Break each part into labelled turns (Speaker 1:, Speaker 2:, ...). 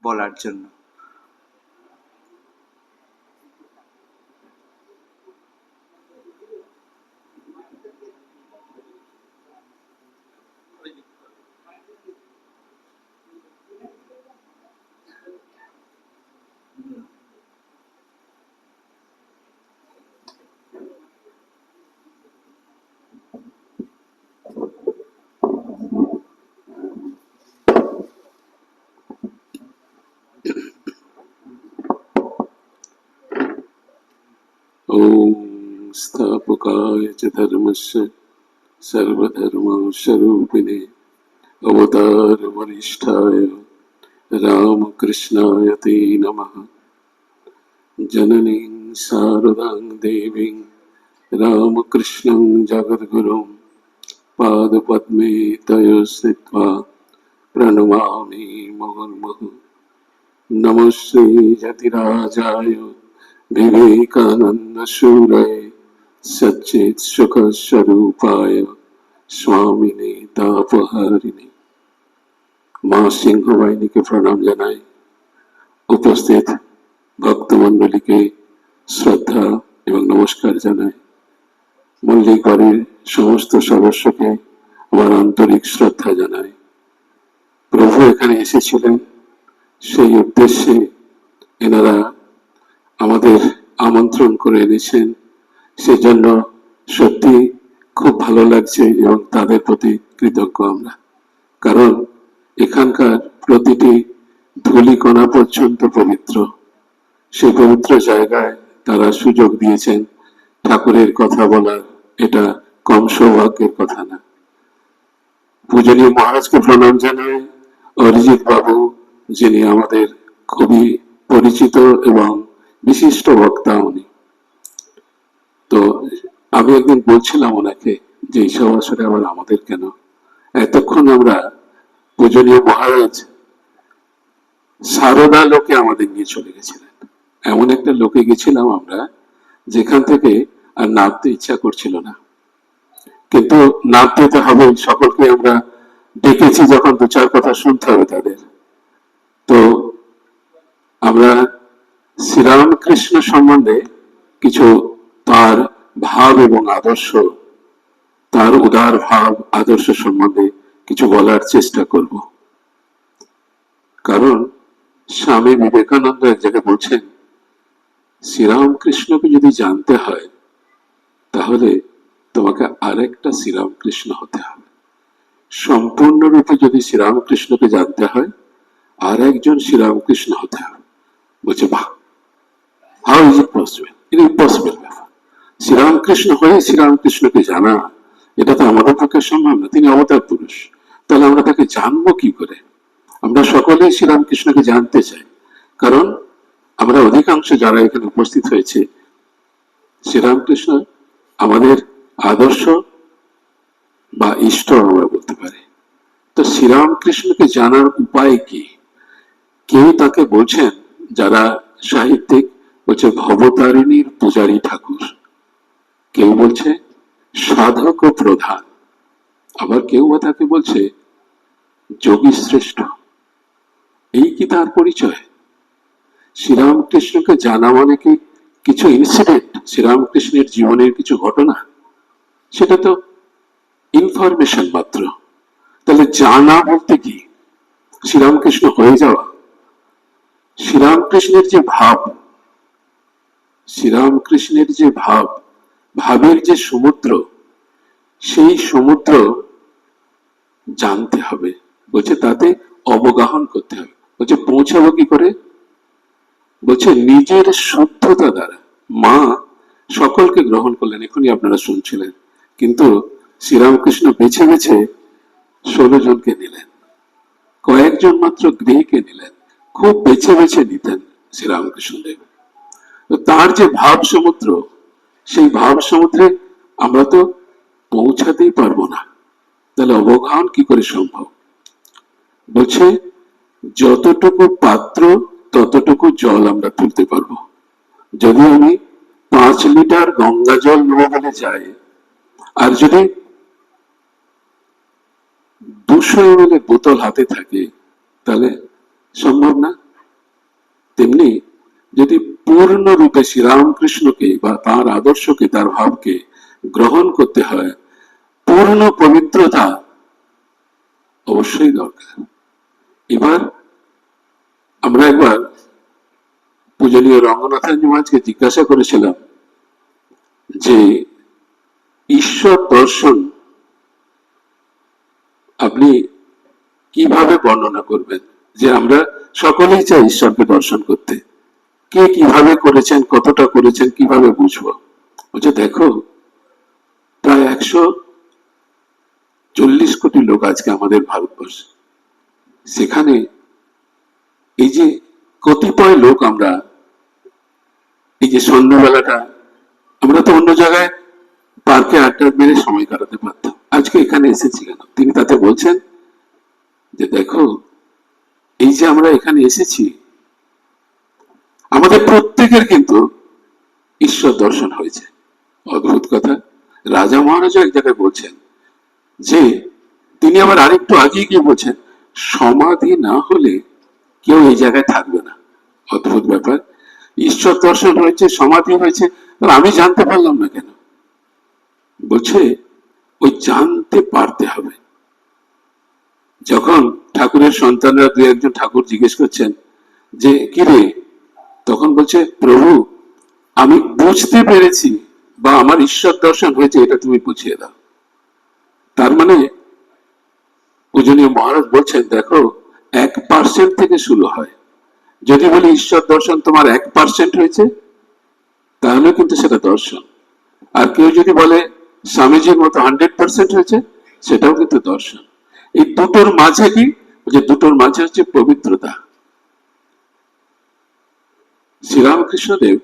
Speaker 1: বলার জন্য।
Speaker 2: ओम स्थापकाय च धर्मस्य सर्वधर्मस्वरूपिणे अवतार वरिष्ठाय रामकृष्णाय ते नमः। जननीं शारदां देवीं रामकृष्णं जगद्गुरुं पादपद्मे तयो स्थित्वा प्रणमामि मुहुर्मुहुः। नमः श्री यतिराजाय विवेकानंद शूरये सच्चित् सुख स्वरूपाय स्वामिने तापहारिणे। माँ सिंह वाहिनी के प्रणाम জানাই। উপস্থিত ভক্তমণ্ডলীকে শ্রদ্ধা এবং নমস্কার জানাই। মল্লিক বাড়ির সমস্ত সদস্যকে আমার আন্তরিক শ্রদ্ধা জানাই। প্রভু এখানে এসেছিলেন, সেই উদ্দেশ্যে এনারা আমাদের আমন্ত্রণ করে এনেছেন, সেজন্য সত্যি খুব ভালো লাগছে এবং তাদের প্রতি কৃতজ্ঞ আমরা। কারণ এখানকার প্রতিটি ধূলিকণা পর্যন্ত পবিত্র। সেই পবিত্র জায়গায় তারা সুযোগ দিয়েছেন ঠাকুরের কথা বলার, এটা কম সৌভাগ্যের কথা না। পূজনীয় মহারাজকে প্রণাম জানাই। অরিজিৎ বাবু, যিনি আমাদের খুবই পরিচিত এবং বিশিষ্ট বক্তা উনি। তো আমি একদিন বলছিলাম ওনাকে যে এইসব আসলে আবার আমাদের কেন। এতক্ষণ আমরা পূজনীয় মহারাজ সারদা লোকে আমাদের নিয়ে চলে গেছিলেন। এমন একটা লোকে গেছিলাম আমরা যেখান থেকে আর নামতে ইচ্ছা করছিল না, কিন্তু নামতে তো হবে। সকলকে আমরা ডেকেছি যখন, দু চার কথা শুনতে হবে তাদের। তো আমরা শ্রীরামকৃষ্ণ সম্বন্ধে কিছু তার ভাব এবং আদর্শ, তার উদার ভাব আদর্শ সম্বন্ধে কিছু বলার চেষ্টা করব। কারণ স্বামী বিবেকানন্দ এক জায়গায় বলছেন, শ্রীরামকৃষ্ণকে যদি জানতে হয় তাহলে তোমাকে আরেকটা শ্রীরামকৃষ্ণ হতে হবে। সম্পূর্ণরূপে যদি শ্রীরামকৃষ্ণকে জানতে হয় আর একজন শ্রীরামকৃষ্ণ হতে হবে। বলছে বাহ, হাউ ইজ ইট পসিবল? এটা ইম্পসিবল ব্যাপার। শ্রীরামকৃষ্ণ হয়ে শ্রীরামকৃষ্ণকে জানা, এটা তো আমাদের পক্ষে সম্ভব না। তিনি অবতার পুরুষ, তাহলে আমরা তাকে জানবো কি করে? আমরা সকলেই শ্রীরামকৃষ্ণকে জানতে চাই, কারণ আমরা অধিকাংশ যারা এখানে উপস্থিত হয়েছে, শ্রীরামকৃষ্ণ আমাদের আদর্শ বা ইষ্ট আমরা বলতে পারি। তো শ্রীরামকৃষ্ণকে জানার উপায় কি? কেউ তাকে বলছেন, যারা সাহিত্যিক বলছে ভবতারিণীর পূজারী ঠাকুর, কেউ বলছে সাধক ও প্রধান, আবার কেউ বা তাকে বলছে যোগী শ্রেষ্ঠ। এই কি তার পরিচয়? শ্রীরামকৃষ্ণকে জানা মানে কি কিছু ইনসিডেন্ট, শ্রীরামকৃষ্ণের জীবনের কিছু ঘটনা? সেটা তো ইনফরমেশন মাত্র। তাহলে জানা বলতে কি? শ্রীরামকৃষ্ণ হয়ে যাওয়া? শ্রীরামকৃষ্ণের যে ভাব, শ্রীরামকৃষ্ণের যে ভাব, ভাবের যে সমুদ্র, সেই সমুদ্র জানতে হবে। বলছে তাতে অবগাহন করতে হবে। বলছে পৌঁছাবো কি করে? বলছে নিজের শুদ্ধতা দ্বারা। মা সকলকে গ্রহণ করলেন, এখনই আপনারা শুনছিলেন, কিন্তু শ্রীরামকৃষ্ণ বেছে বেছে 16 জনকে নিলেন, কয়েকজন মাত্র গৃহীকে নিলেন, খুব বেছে বেছে নিতেন শ্রীরামকৃষ্ণদেব। তার যে ভাব সমুদ্র, সেই ভাব সমুদ্রে আমরা তো পৌঁছাতেই পারবো না, তাহলে অবগাহন কি করে সম্ভব? বলছে যতটুকু পাত্র ততটুকু জল আমরা তুলতে পারবো। যদি আমি 5 লিটার গঙ্গা জল নেবো বলে যাই, আর যদি 200 ml বোতল হাতে থাকে, তাহলে সম্ভব না। যদি পূর্ণরূপে শ্রীরামকৃষ্ণকে বা তার আদর্শকে, তার ভাবকে গ্রহণ করতে হয়, পূর্ণ পবিত্রতা অবশ্যই দরকার। এবার আমরা একবার পূজনীয় রঙ্গনাথন মহারাজকে জিজ্ঞাসা করেছিলাম যে ঈশ্বর দর্শন আপনি কিভাবে বর্ণনা করবেন? যে আমরা সকলেই চাই ঈশ্বরকে দর্শন করতে, কে কিভাবে করেছেন, কতটা করেছেন, কিভাবে বুঝবো? বলছে দেখো, প্রায় 140 কোটি লোক আজকে আমাদের ভারতবর্ষে, সেখানে এই যে কতিপয় লোক আমরা, এই যে সন্ধ্যাবেলাটা আমরা তো অন্য জায়গায় পার্কে আড্ডা মেরে সময় কাটাতে পারতাম, আজকে এখানে এসেছি কেন? তিনি তাতে বলছেন যে দেখো, এই যে আমরা এখানে এসেছি, আমাদের প্রত্যেকের কিন্তু ঈশ্বর দর্শন হয়েছে। অদ্ভুত কথা, রাজা মহারাজা এক জায়গায় বলছেন যে, তিনি আবার আরেকটু আগে গিয়ে বলছেন সমাধি না হলে কেউ এই জায়গায় থাকবে না। অদ্ভুত ব্যাপার, ঈশ্বর দর্শন হয়েছে, সমাধি হয়েছে, আমি জানতে পারলাম না কেন? বলছে ওই জানতে পারতে হবে। যখন ঠাকুরের সন্তানরা দু একজন ঠাকুর জিজ্ঞেস করছেন যে কি রে, তখন বলছে প্রভু আমি বুঝতে পেরেছি বা আমার ঈশ্বর দর্শন হয়েছে, এটা তুমি বুঝিয়ে দাও। তার মানে পূজনীয় মহারাজ বলছেন দেখো, 1% থেকে শুরু হয়। যদি বলি ঈশ্বর দর্শন তোমার 1% হয়েছে, তাহলে কিন্তু সেটা দর্শন। আর কেউ যদি বলে স্বামীজির মতো 100% হয়েছে, সেটাও কিন্তু দর্শন। এই দুটোর মাঝে কি, যে দুটোর মাঝে হচ্ছে পবিত্রতা। শ্রীরামকৃষ্ণদেব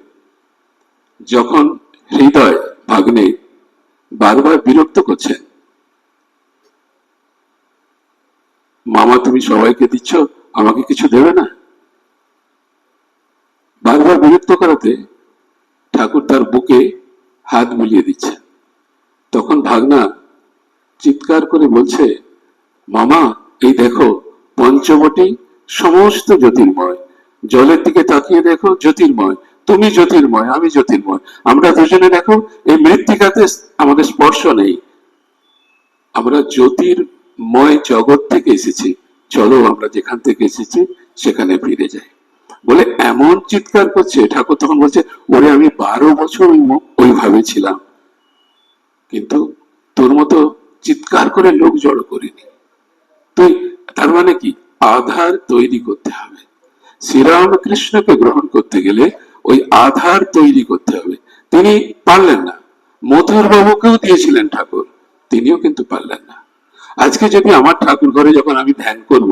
Speaker 2: যখন হৃদয় ভাগ্নে বারবার বিরক্ত করছেন, মামা তুমি সবাইকে দিচ্ছ, আমাকে কিছু দেবে না, বারবার বিরক্ত করাতে ঠাকুর তার বুকে হাত বুলিয়ে দিচ্ছে। তখন ভাগনা চিৎকার করে বলছে, মামা এই দেখো পঞ্চবটী সমস্ত জ্যোতির্ময়, জলের দিকে তাকিয়ে দেখো জ্যোতির্ময়, তুমি জ্যোতির্ময়, আমি জ্যোতির্ময়, আমরা দুজনে দেখো এই মৃত্তিকাতে আমাদের স্পর্শ নেই, আমরা জ্যোতির্ময় জগৎ থেকে এসেছি, চলো আমরা যেখান থেকে এসেছি সেখানে ফিরে যাই বলে এমন চিৎকার করছে। ঠাকুর তখন বলছে ওরে আমি 12 বছর ওইভাবে ছিলাম, কিন্তু তোর মতো চিৎকার করে লোক জড়ো করিনি। তুই, তার মানে কি, আধার তৈরি করতে হবে। শ্রীরামকৃষ্ণকে গ্রহণ করতে গেলে ওই আধার তৈরি করতে হবে। তিনি পারলেন না, মধুর বাবুকেও দিয়েছিলেন ঠাকুর, তিনিও কিন্তু পারলেন না। আজকে যদি আমার ঠাকুর ঘরে যখন আমি ধ্যান করব,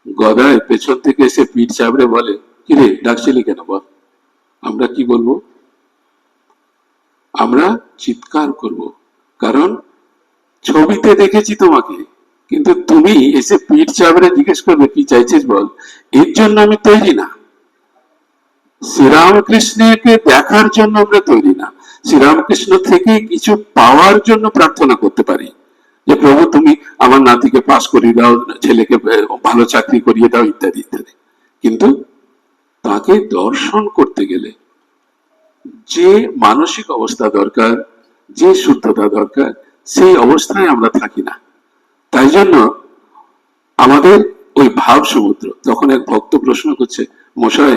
Speaker 2: গদায় পেছন থেকে এসে পিঠ চাপড়ে বলে কিরে ডাকছিলি কেন বল, আমরা কি বলবো? আমরা চিৎকার করব, কারণ ছবিতে দেখেছি তোমাকে, কিন্তু তুমি এসে পিঠ চাপড়ে জিজ্ঞেস করবে কি চাইছিস বল, এর জন্য আমি তৈরি না। শ্রীরামকৃষ্ণকে দেখার জন্য আমরা তৈরি না, শ্রীরামকৃষ্ণ থেকে কিছু পাওয়ার জন্য প্রার্থনা করতে পারি যে প্রভু তুমি আমার নাতিকে পাস করিয়ে দাও, ছেলেকে ভালো চাকরি করিয়ে দাও, ইত্যাদি ইত্যাদি। কিন্তু তাকে দর্শন করতে গেলে যে মানসিক অবস্থা দরকার, যে শুদ্ধতা দরকার, সেই অবস্থায় আমরা থাকি না। তাই জন্য আমাদের ওই ভাব সমুদ্র। তখন এক ভক্ত প্রশ্ন করছে, মশাই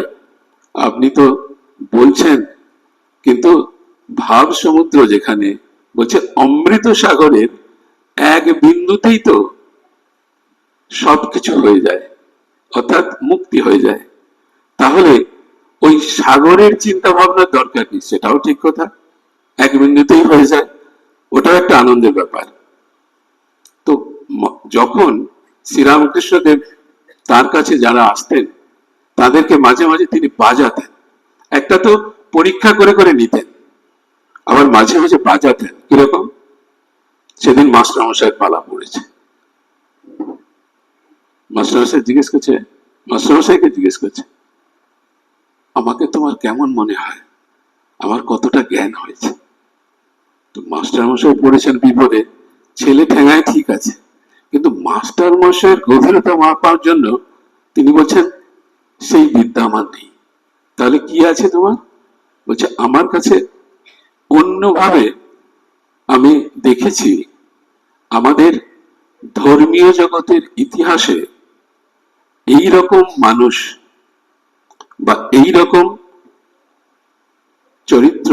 Speaker 2: আপনি তো বলছেন, কিন্তু ভাব সমুদ্র যেখানে, বলছে অমৃত সাগরের এক বিন্দুতেই তো সবকিছু হয়ে যায়, অর্থাৎ মুক্তি হয়ে যায়। তাহলে ওই সাগরের চিন্তা ভাবনার দরকার নেই, সেটাও ঠিক কথা, এক বিন্দুতেই হয়ে যায়, ওটাও একটা আনন্দের ব্যাপার। তো যখন শ্রীরামকৃষ্ণদেব তার কাছে যারা আসতেন তাদেরকে মাঝে মাঝে তিনি বাজাতেন, একটা তো পরীক্ষা করে করে নিতেন, আবার মাঝে মাঝে বাজাতেন। কিরকম? সেদিন মাস্টারমশাইয়ের পালা পড়েছে, মাস্টারমশাই জিজ্ঞেস করছে, মাস্টারমশাইকে জিজ্ঞেস করছে আমাকে তোমার কেমন মনে হয়, আমার কতটা জ্ঞান হয়েছে? তো মাস্টারমশাই পড়েছেন বিপদে, ছেলে ঠেঙায় ঠিক আছে, কিন্তু মাস্টারমশাইয়ের গভীরতা মাপার জন্য তিনি বলছেন সেই বিদ্যা আমার নেই। তাহলে কি আছে তোমার? বলছে আমার কাছে অন্যভাবে আমি দেখেছি আমাদের ধর্মীয় জগতের ইতিহাসে এই রকম মানুষ বা এই রকম চরিত্র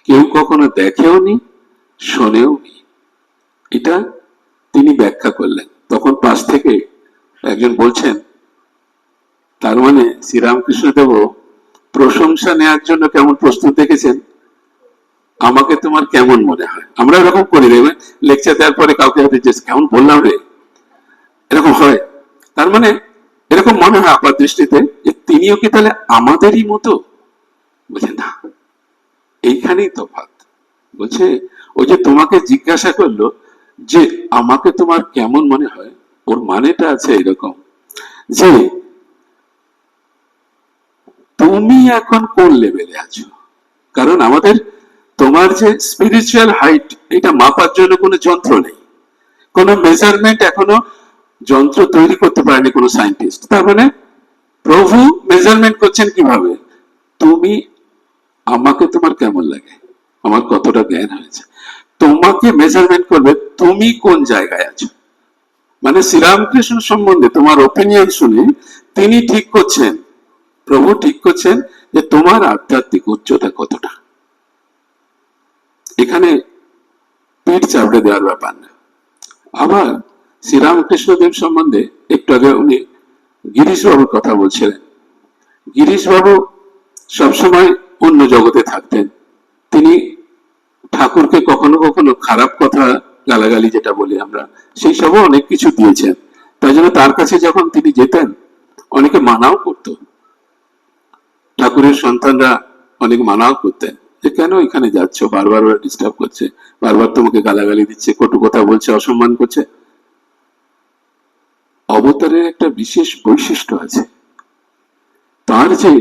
Speaker 2: কেউ কখনো দেখেওনি, শোনেওনি। এটা তিনি ব্যাখ্যা করলেন। তখন পাশ থেকে একজন বলছেন, তার মানে শ্রীরামকৃষ্ণদেব প্রশংসা নেওয়ার জন্য কেমন প্রস্তুত দেখেছেন, আমাকে তোমার কেমন মনে হয়? আমরা এরকম করি, দেখবেন লেকচার দেওয়ার পরে কাউকে হয়তো যে কেমন বললাম রে, এরকম হয়। তার মানে এরকম মনে হয় আপাত দৃষ্টিতে যে তিনিও কি তাহলে আমাদেরই মতো? বলছে না, এইখানেই তফাৎ। বলছে ওই যে তোমাকে জিজ্ঞাসা করলো যে আমাকে তোমার কেমন মনে হয়, ওর মানেটা আছে এরকম যে তুমি এখন কোন লেভেলে আছো। কারণ আমাদের তোমার যে স্পিরিচুয়াল হাইট, এটা মাপার জন্য কোনো যন্ত্র নেই, কোনো মেজারমেন্ট এখনো যন্ত্র তৈরি করতে পারেনি কোনো সায়েন্টিস্ট। তার মানে প্রভু মেজারমেন্ট করছেন কিভাবে, তুমি আমাকে তোমার কেমন লাগে, আমার কতটা জ্ঞান হয়েছে, তোমাকে মেজারমেন্ট করবে তুমি কোন জায়গায় আছো। মানে শ্রীরামকৃষ্ণ সম্বন্ধে তোমার ওপিনিয়ন শুনে তিনি ঠিক করছেন, প্রভু ঠিক করছেন যে তোমার আধ্যাত্মিক উচ্চতা কতটা। এখানে পিঠ চাপড়ে দেওয়ার ব্যাপার না। আবার শ্রীরামকৃষ্ণদেব সম্বন্ধে একটু আগে উনি গিরিশ বাবুর কথা বলছিলেন। গিরিশ বাবু সবসময় অন্য জগতে থাকতেন। তিনি ঠাকুরকে কখনো কখনো খারাপ কথা, গালাগালি যেটা বলি আমরা, সেই সবও অনেক কিছু দিয়েছেন। তাই জন্য তার কাছে যখন তিনি যেতেন অনেকে মানাও করত, ঠাকুরের সন্তানরা অনেক মানাও করতেন যে কেন এখানে যাচ্ছ, বারবার ডিস্টার্ব করছে, বারবার তোমাকে গালাগালি দিচ্ছে, কটু কথা বলছে, অসম্মান করছে। অবতারের একটা বিশেষ বৈশিষ্ট্য আছে, তার যে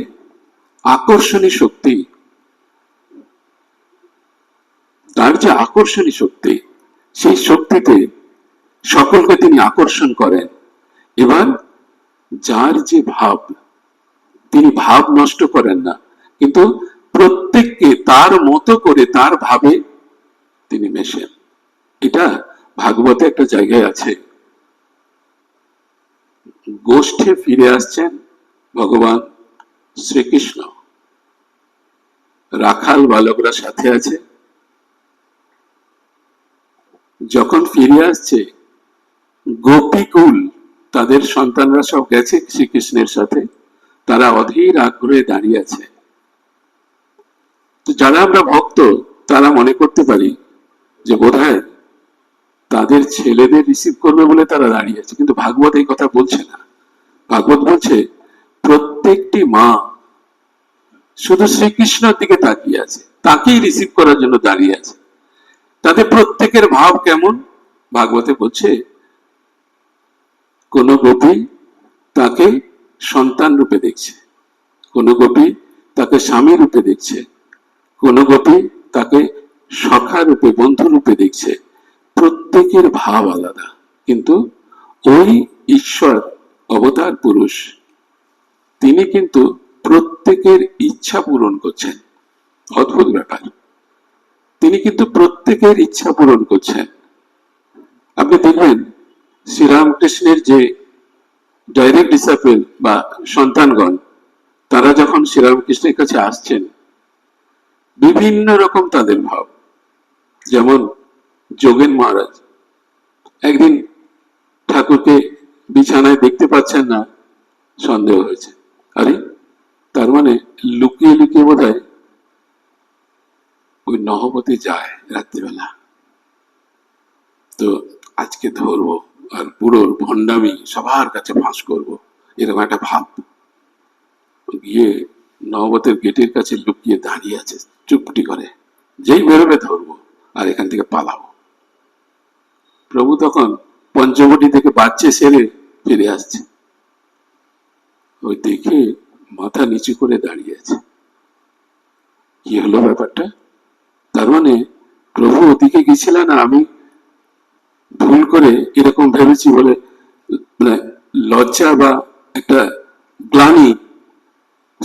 Speaker 2: আকর্ষণী শক্তি, তার যে আকর্ষণী শক্তি, সেই শক্তিতে সকলকে তিনি আকর্ষণ করেন। এবার যার যে ভাব, তিনি ভাব নষ্ট করেন না, কিন্তু প্রত্যেককে তার মতো করে তার ভাবে তিনি মেশেন। এটা ভাগবতে একটা জায়গায় আছে, গোষ্ঠে ফিরে আসছেন ভগবান শ্রীকৃষ্ণ, রাখাল বালকরা সাথে আছে। যখন ফিরে আসছে গোপীকুল, তাদের সন্তানরা সব গেছে শ্রীকৃষ্ণের সাথে, তারা অধীর আগ্রহে দাঁড়িয়ে আছে। তো যারা আমরা ভক্ত তারা মনে করতে পারি যে বোধহয় তাদের ছেলেদের রিসিভ করবে বলে তারা দাঁড়িয়ে আছে, কিন্তু ভাগবত এই কথা বলছে না। ভাগবত বলছে প্রত্যেকটি মা শুধু শ্রীকৃষ্ণের দিকে তাকিয়ে আছে, তাকেই রিসিভ করার জন্য দাঁড়িয়ে আছে। তাদের প্রত্যেকের ভাব কেমন, ভাগবতে বলছে কোন গোপী তাকে সন্তান রূপে দেখছে, কোন গোপী তাকে স্বামী রূপে দেখছে, কোন গোপী তাকে সখা রূপে, বন্ধু রূপে দেখছে। প্রত্যেকের ভাব আলাদা, কিন্তু ওই ঈশ্বর অবতার পুরুষ তিনি কিন্তু প্রত্যেকের ইচ্ছা পূরণ করছেন। অদ্ভুত ব্যাপার, তিনি কিন্তু প্রত্যেকের ইচ্ছা পূরণ করছেন। আপনি দেখবেন শ্রীরামকৃষ্ণের যে ডাইরেক্ট ডিসাইপল বা সন্তানগণ, তারা যখন শ্রীরামকৃষ্ণের কাছে আসছেন বিভিন্ন রকম তাদের ভাব। যেমন যোগেন মহারাজ একদিন ঠাকুরকে বিছানায় দেখতে পাচ্ছেন না, সন্দেহ হয়েছে, আরে তার মানে লুকিয়ে লুকিয়ে বোধহয় ওই নহবতে যায় রাত্রিবেলা, তো আজকে ধরবো আর পুরো ভণ্ডামি সবার কাছে ফাঁস করবো, এরকম একটা ভাব। গিয়ে নহবতের গেটের কাছে লুকিয়ে দাঁড়িয়ে আছে চুপটি করে, যেই বেরোবে ধরবো আর এখান থেকে পালাবো। প্রভু তখন পঞ্চবটি থেকে বাচ্চে সেরে ফিরে আসছে, ওই দেখে মাথা নিচু করে দাঁড়িয়ে আছে। কি হলো ব্যাপারটা? তার মানে প্রভু ওদিকে গেছিলেন আর আমি ভুল করে এরকম ভেবেছি বলে, মানে লজ্জা বা একটা গ্লানি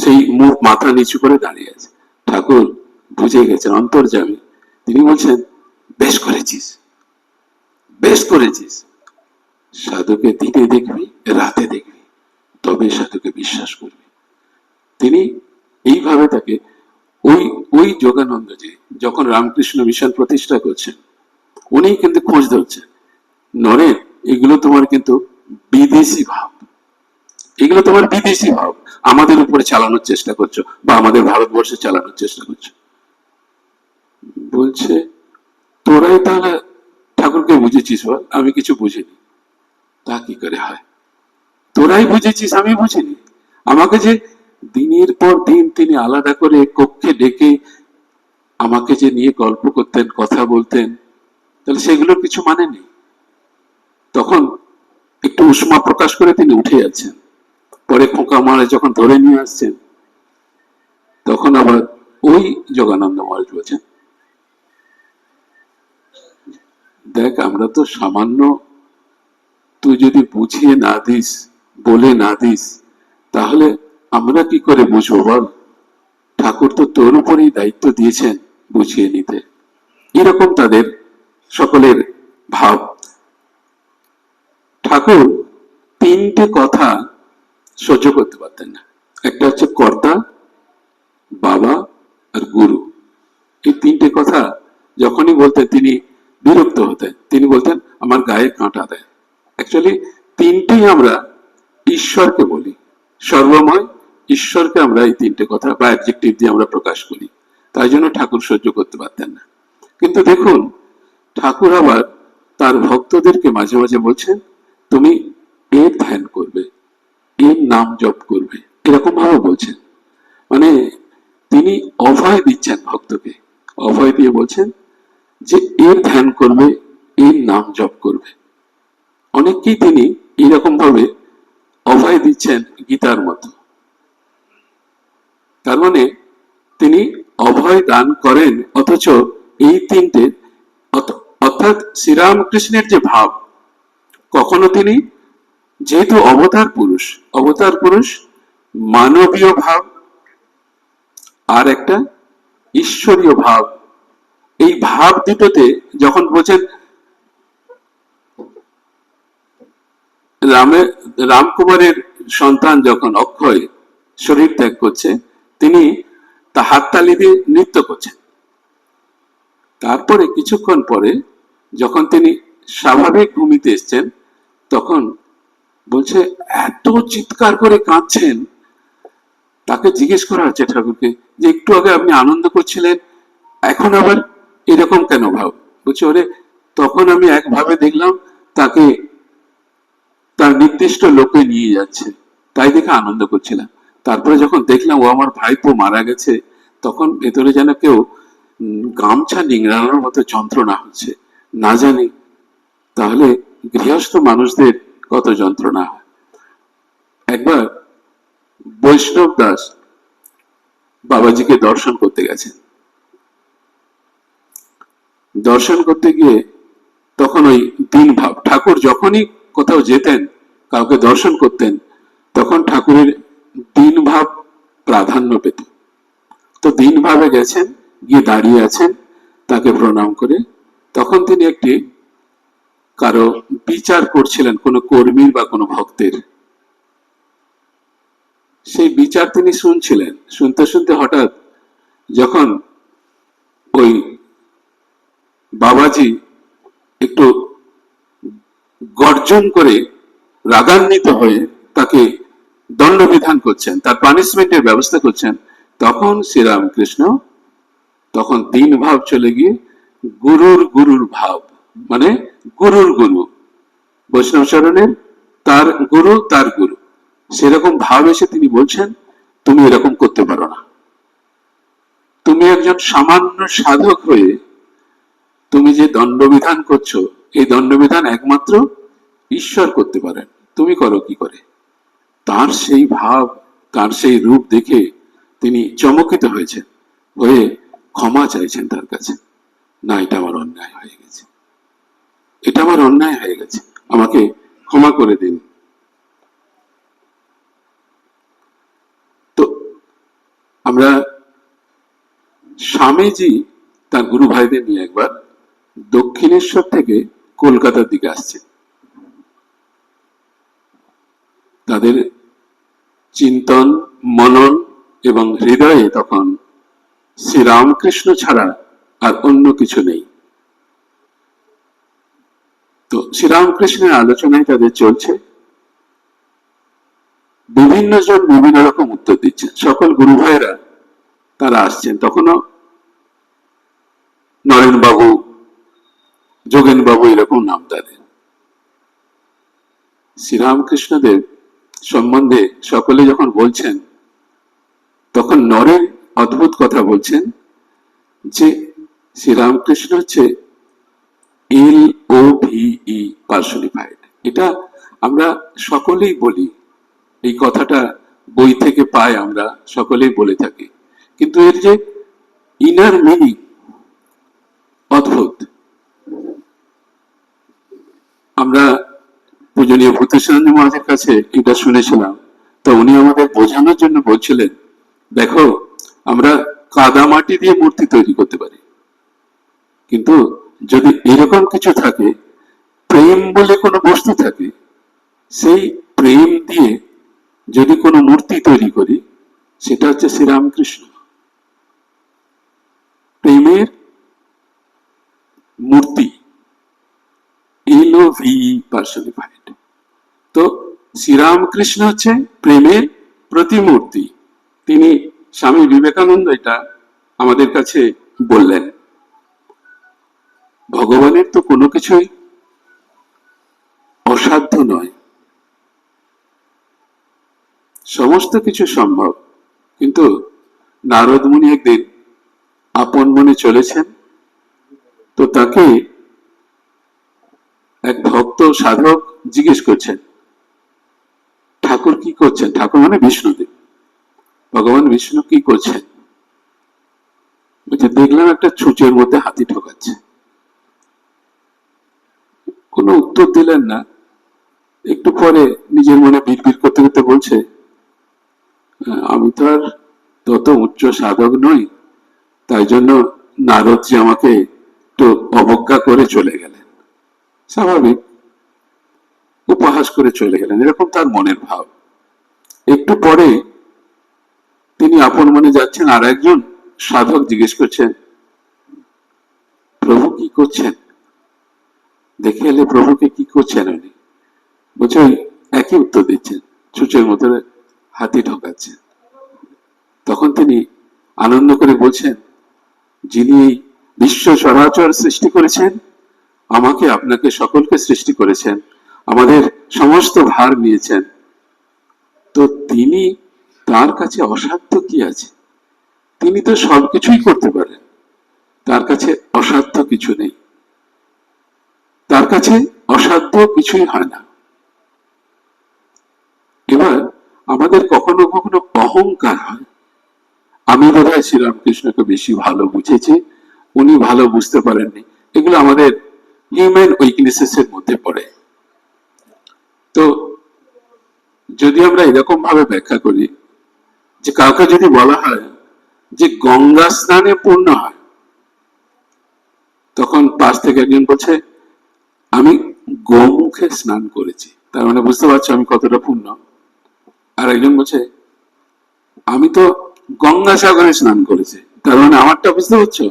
Speaker 2: সেই মুখ মাথা নিচু করে দাঁড়িয়ে আছে। ঠাকুর বুঝে গেছেন, অন্তর্যামী। তিনি বলছেন, বেশ করেছিস, বেশ করেছিস। সাধুকে দিনে দেখবি, রাতে দেখবি, তবে সাধুকে বিশ্বাস করবি। তিনি এইভাবে তাকে ওই ওই যোগানন্দজি যখন রামকৃষ্ণ মিশন প্রতিষ্ঠা করছেন, উনি কিন্তু খোঁজ ধরছেন, নরেন এগুলো তোমার কিন্তু বিদেশি ভাব, এগুলো তোমার বিদেশি ভাব, আমাদের উপরে চালানোর চেষ্টা করছো বা আমাদের ভারতবর্ষে চালানোর চেষ্টা করছো। বলছে, তোরাই তাহলে ঠাকুরকে বুঝেছিস? বল, আমি কিছু বুঝিনি। তা কি করে হয়? তোরাই বুঝেছিস, আমি বুঝিনি? আমাকে যে দিনের পর দিন তিনি আলাদা করে কক্ষে ডেকে আমাকে যে নিয়ে গল্প করতেন, কথা বলতেন, তাহলে সেগুলোর কিছু মানে নেই? তখন একটু উষ্মা প্রকাশ করে তিনি উঠে যাচ্ছেন। পরে খোঁকা মহারাজ যখন ধরে নিয়ে আসছেন, তখন আবার ওই যোগানন্দ মহারাজ বলছেন, দেখ আমরা তো সামান্য, তুই যদি বুঝিয়ে না দিস, বলে না দিস, তাহলে আমরা কি করে বুঝবো বল? ঠাকুর তো তোর উপরেই দায়িত্ব দিয়েছেন বুঝিয়ে নিতে। এরকম তাদের সকলের ভাব। ঠাকুর তিনটে কথা সহ্য করতে পারতেন না। একটা হচ্ছে কর্তা, বাবা আর গুরু। এই তিনটে কথা যখনই বলতেন তিনি বিরক্ত হতেন। তিনি বলতেন আমার গায়ে কাঁটা দেয়। অ্যাকচুয়ালি তিনটেই আমরা ঈশ্বরকে বলি, সর্বময় ঈশ্বরকে আমরা এই তিনটে কথা বা অ্যাডজেক্টিভ দিয়ে আমরা প্রকাশ করি। তাই জন্য ঠাকুর সহ্য করতে পারতেন না। কিন্তু দেখুন, ঠাকুর আবার তার ভক্তদেরকে মাঝে মাঝে বলছেন, তুমি এর ধ্যান করবে, এর নাম জপ করবে, এরকম ভাবে বলছেন। মানে তিনি অভয় দিচ্ছেন ভক্তকে, অভয় দিয়ে বলছেন যে এর ধ্যান করবে, এর নাম জপ করবে। অনেককেই তিনি এরকম ভাবে অভয় দিচ্ছেন গীতার মতো। তার মানে তিনি অভয় দান করেন, অথচ এই তিনটে অর্থাৎ শ্রীরামকৃষ্ণের যে ভাব, কখনো তিনি যেহেতু অবতার পুরুষ, অবতার পুরুষ মানবীয় ভাব আর একটা ঈশ্বরীয় ভাব, এই ভাব দুটোতে যখন বলছেন রামের, রামকুমারের সন্তান যখন অক্ষয় শরীর ত্যাগ করছে, তিনি তা হাততালি দিয়ে নৃত্য করছেন। তারপরে কিছুক্ষণ পরে যখন তিনি স্বাভাবিক ভূমিতে এসছেন, তখন বলছে এত চিৎকার করে কাঁদছেন। তাকে জিজ্ঞেস করা হচ্ছে ঠাকুরকে যে একটু আগে আপনি আনন্দ করছিলেন, এখন আবার এরকম কেন ভাব? বলছে, ওরে তখন আমি একভাবে দেখলাম তাকে তার নির্দিষ্ট লোকে নিয়ে যাচ্ছে, তাই দেখে আনন্দ করছিলাম। তারপরে যখন দেখলাম ও আমার ভাইপো মারা গেছে, তখন ভেতরে যেন কেউ গামছা নিংড়ানোর মতো যন্ত্রণা হচ্ছে। না জানি তাহলে গৃহস্থ মানুষদের কত যন্ত্রণা হয়। একবার বৈষ্ণব দাস বাবাজিকে দর্শন করতে গেছেন। দর্শন করতে গিয়ে তখন ওই দিন ভাব, ঠাকুর যখনই কোথাও যেতেন, কাউকে দর্শন করতেন, তখন ঠাকুরের দিন ভাব প্রাধান্য পেত। তো দিন ভাবে গেছেন, গিয়ে দাঁড়িয়ে আছেন, তাকে প্রণাম করে তখন তিনি একটি কারো বিচার করছিলেন, কোনো কর্মীর বা কোনো ভক্তের। সেই বিচার তিনি শুনছিলেন, শুনতে শুনতে হঠাৎ যখন ওই বাবাজি একটু গর্জন করে রাগান্বিত হয়ে তাকে দণ্ডবিধান করছেন, তার পানিশমেন্টের ব্যবস্থা করছেন, তখন শ্রীরামকৃষ্ণ তখন দিন ভাব চলে গিয়ে গুরুর গুরুর ভাব, মানে গুরুর গুরু, বৈষ্ণব চরণের তার গুরু, তার গুরু, সেরকম ভাব এসে তিনি বলছেন তুমি এরকম করতে পারো না। তুমি একজন সামান্য সাধক হয়ে তুমি যে দণ্ডবিধান করছো, এই দণ্ডবিধান একমাত্র ঈশ্বর করতে পারেন, তুমি করো কি করে? তার সেই ভাব, তার সেই রূপ দেখে তিনি চমকিত হয়েছেন, হয়ে ক্ষমা চাইছেন তার কাছে। না, এটা আমার অন্যায় হয়ে গেছে, এটা আমার অন্যায় হয়ে গেছে, আমাকে ক্ষমা করে দিন। তো আমরা স্বামীজি তার গুরু ভাইদের নিয়ে একবার দক্ষিণেশ্বর থেকে কলকাতার দিকে আসছে। তাদের চিন্তন, মনন এবং হৃদয়ে তখন শ্রীরামকৃষ্ণ ছাড়া আর অন্য কিছু নেই। তো শ্রীরামকৃষ্ণের আলোচনায় তাদের চলছে, বিভিন্ন জন বিভিন্ন রকম উত্তর দিচ্ছেন। সকল গুরু ভাইয়েরা তারা আসছেন, তখনও নরেন বাবু, যোগেন বাবু এরকম নাম তাদের। শ্রীরামকৃষ্ণদেব সম্বন্ধে সকলে যখন বলছেন, তখন নরেন অদ্ভুত কথা বলছেন যে শ্রীরামকৃষ্ণ হচ্ছে LOVE পার্সনিফাইড। এটা আমরা সকলেই বলি, এই কথাটা বই থেকে পাই, আমরা সকলেই বলে থাকি, কিন্তু এর যে ইনার মিনিং অদ্ভুত। আমরা পূজনীয় ভূতেশ্বরানন্দ মহারাজের কাছে এটা শুনেছিলাম, তো উনি আমাদের বোঝানোর জন্য বলছিলেন, দেখো আমরা কাদামাটি দিয়ে মূর্তি তৈরি করতে পারি, কিন্তু যদি এরকম কিছু থাকে, প্রেম বলে কোনো বস্তু থাকে, সেই প্রেম দিয়ে যদি কোনো মূর্তি তৈরি করি, সেটা হচ্ছে শ্রীরামকৃষ্ণ, প্রেমের মূর্তি, LOVE পার্সনিফাইড। তো শ্রীরামকৃষ্ণ হচ্ছে প্রেমের প্রতিমূর্তি। তিনি স্বামী বিবেকানন্দ এটা আমাদের কাছে বললেন। ভগবানের তো কোনো কিছুই অসাধ্য নয়, সমস্ত কিছু সম্ভব। কিন্তু নারদ মুনি একদিন আপন মনে চলেছেন, তো তাকে এক ভক্ত সাধক জিজ্ঞেস করছেন, ঠাকুর কি করছেন? ঠাকুর মানে বিষ্ণুদেব, ভগবান বিষ্ণু কি করছেন? বলছে, দেখলাম একটা ছুঁচের মধ্যে হাতি ঢোকাচ্ছে। কোনো উত্তর দিলেন না। একটু পরে নিজের মনে বিড়বিড় করতে করতে বলছে, আমি তো আর তত উচ্চ সাধক নই, তাই জন্য নারদজি আমাকে একটু অবজ্ঞা করে চলে গেলেন। স্বাভাবিক, উপহাস করে চলে গেলেন, এরকম তার মনের ভাব। একটু পরে তিনি আপন মনে যাচ্ছেন, আর একজন সাধক জিজ্ঞেস করছেন, প্রভু কি করছেন? দেখে এলে প্রভুকে কি করছেন উনি? বলছে, ওই একই উত্তর দিচ্ছেন, ছুঁচের মধ্যে হাতি ঢোকাচ্ছেন। তখন তিনি আনন্দ করে বলছেন, যিনি বিশ্ব চরাচর সৃষ্টি করেছেন, আমাকে আপনাকে সকলকে সৃষ্টি করেছেন, আমাদের সমস্ত ভার নিয়েছেন, তো তিনি, তার কাছে অসাধ্য কি আছে? তিনি তো সবকিছুই করতে পারেন, তার কাছে অসাধ্য কিছু নেই, তার কাছে অসাধ্য কিছুই হয় না। এবার আমাদের কখনো কখনো অহংকার হয়, আমি বোধহয় শ্রীরামকৃষ্ণকে বেশি ভালো বুঝেছি, উনি ভালো বুঝতে পারেননি, এগুলো আমাদের হিউম্যান উইকনেসেস এর মধ্যে পড়ে। তো যদি আমরা এরকম ভাবে ব্যাখ্যা করি যে কাউকে যদি বলা হয় যে গঙ্গা স্নানে পূর্ণ হয়, তখন পাশ থেকে একজন বলছে, আমি গোমুখে স্নান করেছি, তার মানে বুঝতে পারছো আমি কতটা পূর্ণ। আর একজন বলছে, আমি তো গঙ্গাসাগরে স্নান করেছি, তার মানে আমারটা বুঝতে পারছো,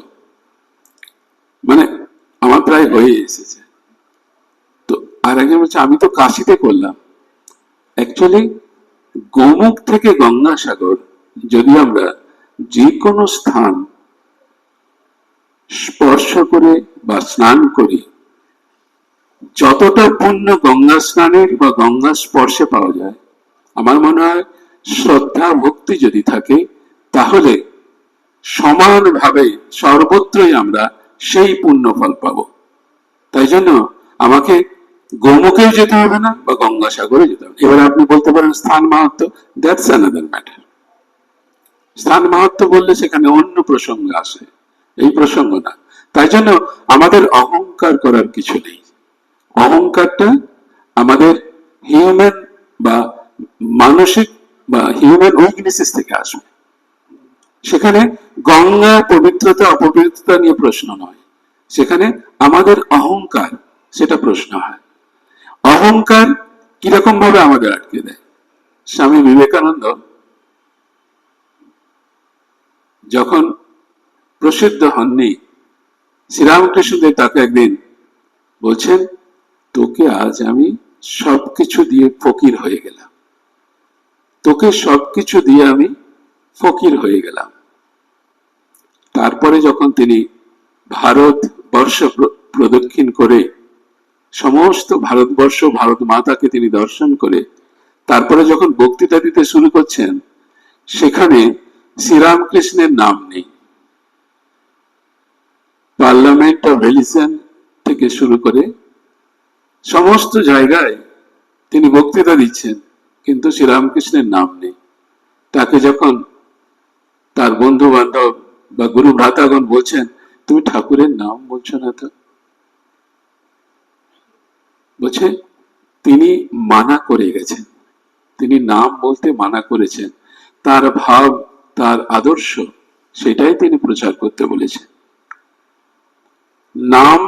Speaker 2: মানে আমার প্রায় হয়ে এসেছে। তো আর একজন বলছে, আমি তো কাশিতে করলাম। অ্যাকচুয়ালি গোমুখ থেকে গঙ্গাসাগর যদি আমরা যে কোনো স্থান স্পর্শ করে বা স্নান করি, যতটা পুণ্য গঙ্গা স্নানের বা গঙ্গা স্পর্শে পাওয়া যায়, আমার মনে হয় শ্রদ্ধা ভক্তি যদি থাকে, তাহলে সমানভাবে সর্বত্রই আমরা সেই পুণ্য ফল পাবো। তাই জন্য আমাকে গোমুখেও যেতে হবে না বা গঙ্গাসাগরে যেতে হবে। এবার আপনি বলতে পারেন স্থান মাহাত্ম, দ্যাটস অ্যানাদার ম্যাটার। স্থান মাহাত্ম বললে সেখানে অন্য প্রসঙ্গ আসে, এই প্রসঙ্গ না। তাই জন্য আমাদের অহংকার করার কিছু নেই। অহংকারটা আমাদের হিউম্যান বা মানসিক বা হিউম্যান উইকনেসেস থেকে আসবে। সেখানে গঙ্গার পবিত্রতা অপবিত্রতা নিয়ে প্রশ্ন নয়, সেখানে আমাদের অহংকার সেটা প্রশ্ন হয়। অহংকার কিরকম ভাবে আমাদের আটকে দেয়। স্বামী বিবেকানন্দ যখন প্রসিদ্ধ হননি, শ্রীরামকৃষ্ণদেব তাকে একদিন বলছেন, তোকে আজ আমি সবকিছু দিয়ে ফকির হয়ে গেলাম, তোকে সবকিছু দিয়ে আমি ফকির হয়ে গেলাম। তারপরে যখন তিনি ভারতবর্ষ প্রদক্ষিণ করে সমস্ত ভারতবর্ষ ভারত মাতাকে তিনি দর্শন করে তারপরে যখন বক্তৃতা দিতে শুরু করছেন, সেখানে শ্রীরামকৃষ্ণের নাম নেই। পার্লামেন্ট অফ ভেলিসন থেকে শুরু করে সমস্ত জায়গায় তিনি বক্তৃতা দিচ্ছেন, কিন্তু শ্রীরামকৃষ্ণের নাম নেই। তাকে যখন তার বন্ধু বান্ধব বা গুরু ভ্রাতাগণ বলছেন, তুমি ঠাকুরের নাম বলছো না তো, বলছে তিনি মানা করে গেছেন, তিনি নাম বলতে মানা করেছেন, তার ভাব তার আদর্শ সেটাই তিনি প্রচার করতে বলেছেন। নাম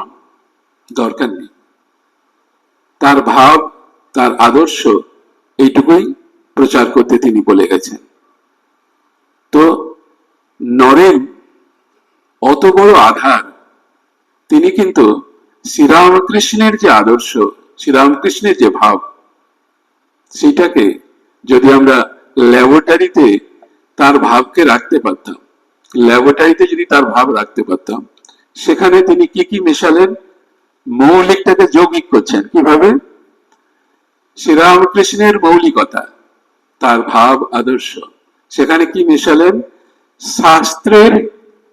Speaker 2: দরকার নেই, তার ভাব তার আদর্শ এইটুকুই প্রচার করতে তিনি বলে গেছেন। তো নরেন অত বড় আধার, তিনি কিন্তু শ্রীরামকৃষ্ণের যে আদর্শ, শ্রীরামকৃষ্ণের যে ভাব, সেটাকে যদি আমরা ল্যাবরেটরিতে তার ভাবকে রাখতে পারতাম, ল্যাবরেটরিতে যদি তার ভাব রাখতে পারতাম, সেখানে তিনি কি কি মেশালেন, মৌলিকটাকে যৌগিক করছেন কিভাবে। শ্রীরামকৃষ্ণের মৌলিকতা, তার ভাব আদর্শ, সেখানে কি মেশালেন, শাস্ত্রের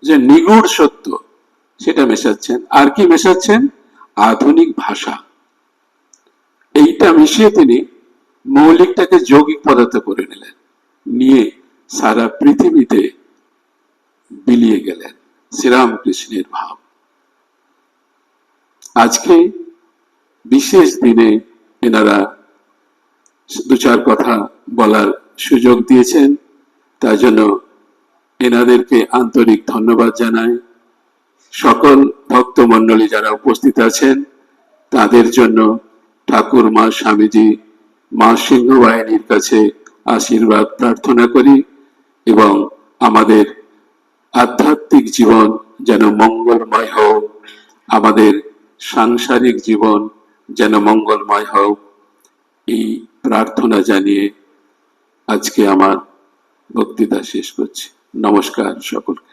Speaker 2: যে নিগূঢ় সত্য সেটা মেশাচ্ছেন, আর কি মেশাচ্ছেন, আধুনিক ভাষা। এইটা মিশিয়ে তিনি মৌলিকটাকে যৌগিক পদার্থ করে নিলেন, নিয়ে সারা পৃথিবীতে বিলিয়ে গেলেন শ্রীরামকৃষ্ণের ভাব। আজকে বিশেষ দিনে এনারা দু চার কথা বলার সুযোগ দিয়েছেন, তার জন্য এনাদেরকে আন্তরিক ধন্যবাদ জানাই। সকল ভক্তমণ্ডলী যারা উপস্থিত আছেন তাদের জন্য ঠাকুর মা স্বামীজি মা সিংহবাহিনীর কাছে আশীর্বাদ প্রার্থনা করি, এবং আমাদের আধ্যাত্মিক জীবন যেন মঙ্গলময় হোক, আমাদের সাংসারিক জীবন যেন মঙ্গলময় হোক, এই প্রার্থনা জানিয়ে আজকে আমার বক্তৃতা শেষ করছি। নমস্কার সকলকে।